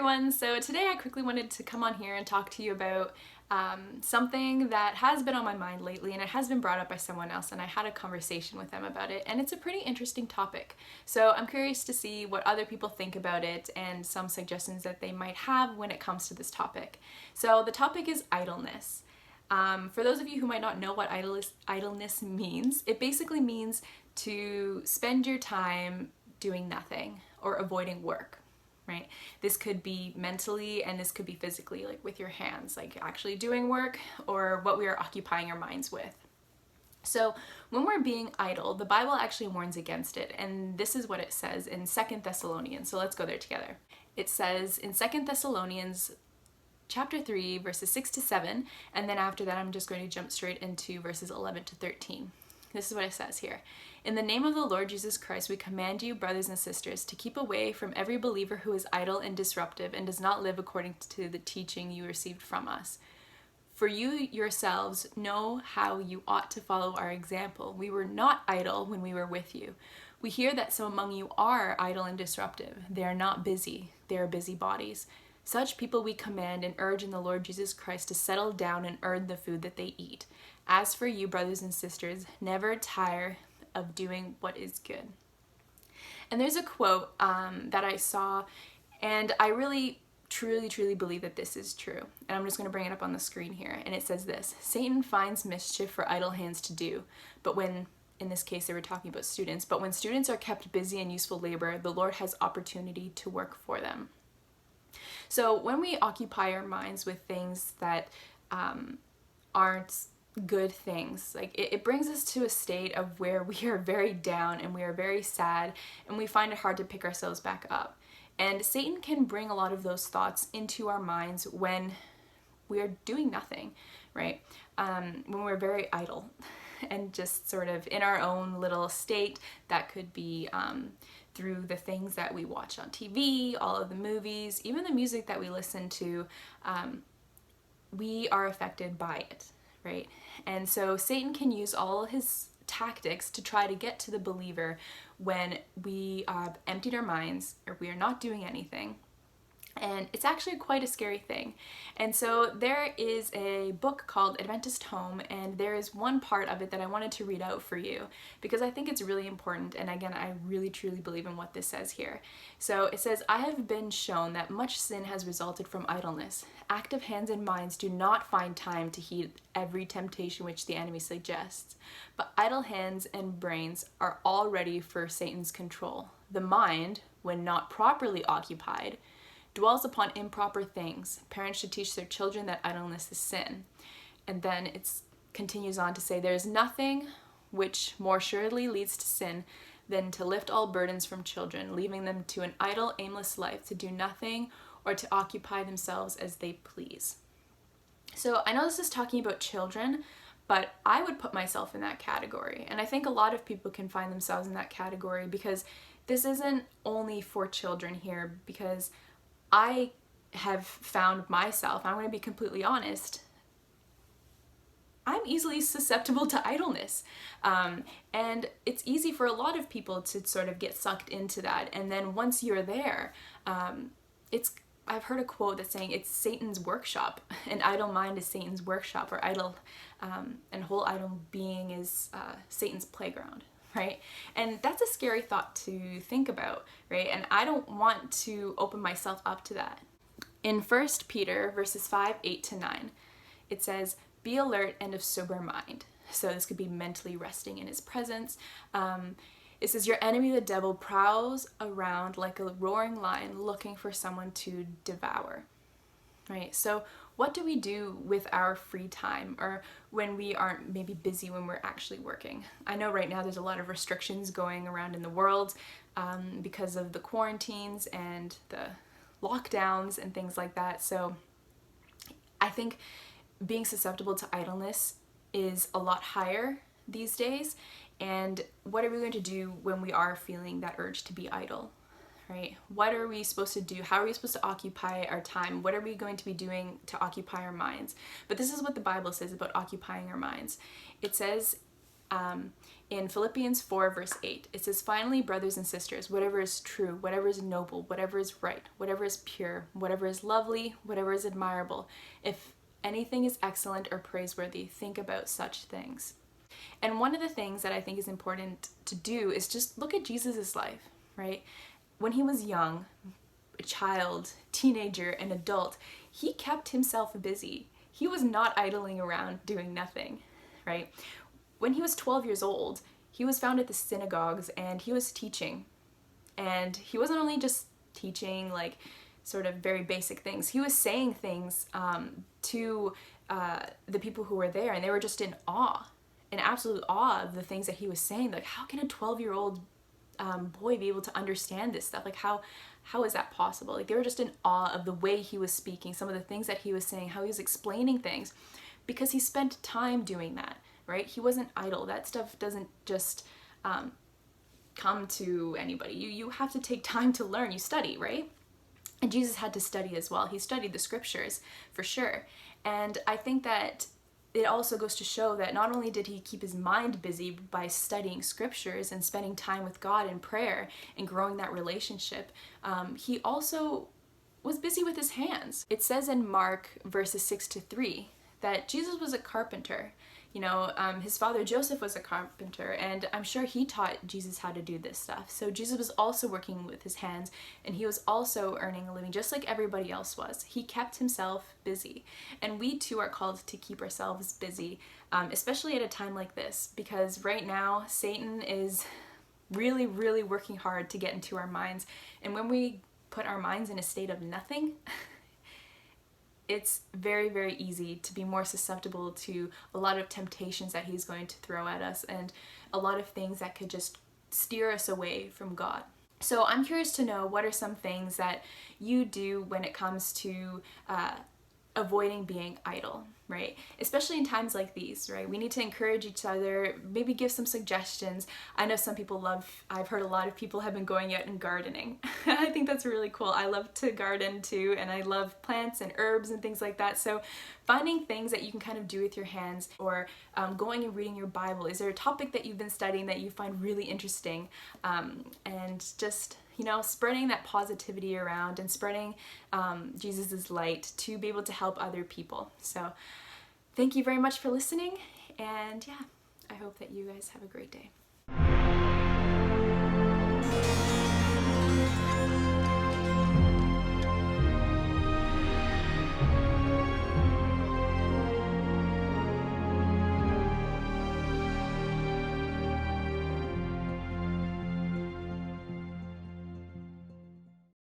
everyone! So today I quickly wanted to come on here and talk to you about something that has been on my mind lately, and it has been brought up by someone else, and I had a conversation with them about it, and it's a pretty interesting topic. So I'm curious to see what other people think about it and some suggestions that they might have when it comes to this topic. So the topic is idleness. For those of you who might not know what idleness means, it basically means to spend your time doing nothing or avoiding work. Right? This could be mentally and this could be physically, like with your hands, like actually doing work or what we are occupying our minds with. So when we're being idle, the Bible actually warns against it, and this is what it says in 2 Thessalonians. So let's go there together. It says in 2 Thessalonians chapter 3 verses 6 to 7, and then after that I'm just going to jump straight into verses 11 to 13. This is what it says here. In the name of the Lord Jesus Christ, we command you, brothers and sisters, to keep away from every believer who is idle and disruptive and does not live according to the teaching you received from us. For you yourselves know how you ought to follow our example. We were not idle when we were with you. We hear that some among you are idle and disruptive. They are not busy. They are busybodies. Such people we command and urge in the Lord Jesus Christ to settle down and earn the food that they eat. As for you, brothers and sisters, never tire of doing what is good. And there's a quote that I saw, and I really, truly believe that this is true. And I'm just going to bring it up on the screen here. And it says this: Satan finds mischief for idle hands to do, but when, in this case they were talking about students, but when students are kept busy in useful labor, the Lord has opportunity to work for them. So when we occupy our minds with things that aren't good things, like it brings us to a state of where we are very down and we are very sad and we find it hard to pick ourselves back up. And Satan can bring a lot of those thoughts into our minds when we are doing nothing, right? When we're very idle and just sort of in our own little state. That could be through the things that we watch on TV, all of the movies, even the music that we listen to. We are affected by it, right? And so Satan can use all his tactics to try to get to the believer when we have emptied our minds or we are not doing anything. And it's actually quite a scary thing. And so there is a book called Adventists Home, and there is one part of it that I wanted to read out for you because I think it's really important, and again, I really truly believe in what this says here. So it says, I have been shown that much sin has resulted from idleness. Active hands and minds do not find time to heed every temptation which the enemy suggests, but idle hands and brains are all ready for Satan's control. The mind, when not properly occupied, dwells upon improper things. Parents should teach their children that idleness is sin. And then it continues on to say, there is nothing which more assuredly leads to sin than to lift all burdens from children, leaving them to an idle, aimless life, to do nothing or to occupy themselves as they please. So I know this is talking about children, but I would put myself in that category. And I think a lot of people can find themselves in that category because this isn't only for children here, because I have found myself, I'm going to be completely honest, I'm easily susceptible to idleness. And it's easy for a lot of people to sort of get sucked into that. And then once you're there, I've heard a quote that's saying it's Satan's workshop. An idle mind is Satan's workshop, or and whole idle being is Satan's playground. Right? And that's a scary thought to think about, right? And I don't want to open myself up to that. In 1 Peter verses 5, 8 to 9, it says, be alert and of sober mind. So this could be mentally resting in his presence. It says, your enemy, the devil, prowls around like a roaring lion looking for someone to devour. Right? So what do we do with our free time, or when we aren't maybe busy when we're actually working? I know right now there's a lot of restrictions going around in the world because of the quarantines and the lockdowns and things like that. So I think being susceptible to idleness is a lot higher these days. And what are we going to do when we are feeling that urge to be idle? Right? What are we supposed to do? How are we supposed to occupy our time? What are we going to be doing to occupy our minds? But this is what the Bible says about occupying our minds. It says in Philippians 4 verse 8. It says, "Finally, brothers and sisters, whatever is true, whatever is noble, whatever is right, whatever is pure, whatever is lovely, whatever is admirable, if anything is excellent or praiseworthy, think about such things." And one of the things that I think is important to do is just look at Jesus's life, right? When he was young, a child, teenager, an adult, he kept himself busy. He was not idling around doing nothing, right? When he was 12 years old, he was found at the synagogues and he was teaching. And he wasn't only just teaching like sort of very basic things, he was saying things to the people who were there, and they were just in awe, in absolute awe of the things that he was saying. Like, how can a 12-year-old boy be able to understand this stuff? Like, how is that possible? Like, they were just in awe of the way he was speaking, some of the things that he was saying, how he was explaining things, because he spent time doing that, right? He wasn't idle. That stuff doesn't just come to anybody. You have to take time to learn. You study, right? And Jesus had to study as well. He studied the scriptures for sure. And I think that it also goes to show that not only did he keep his mind busy by studying scriptures and spending time with God in prayer and growing that relationship, he also was busy with his hands. It says in Mark verses 6-3 that Jesus was a carpenter. You know, his father Joseph was a carpenter, and I'm sure he taught Jesus how to do this stuff. So Jesus was also working with his hands, and he was also earning a living just like everybody else was. He kept himself busy. And we too are called to keep ourselves busy, especially at a time like this, because right now Satan is really, really working hard to get into our minds. And when we put our minds in a state of nothing, it's very, very easy to be more susceptible to a lot of temptations that he's going to throw at us, and a lot of things that could just steer us away from God. So I'm curious to know, what are some things that you do when it comes to avoiding being idle, right? Especially in times like these, right? We need to encourage each other, maybe give some suggestions. I know some people I've heard a lot of people have been going out and gardening. I think that's really cool. I love to garden too, and I love plants and herbs and things like that. So finding things that you can kind of do with your hands, or going and reading your Bible. Is there a topic that you've been studying that you find really interesting? And just, you know, spreading that positivity around and spreading Jesus's light to be able to help other people. So thank you very much for listening, and yeah, I hope that you guys have a great day.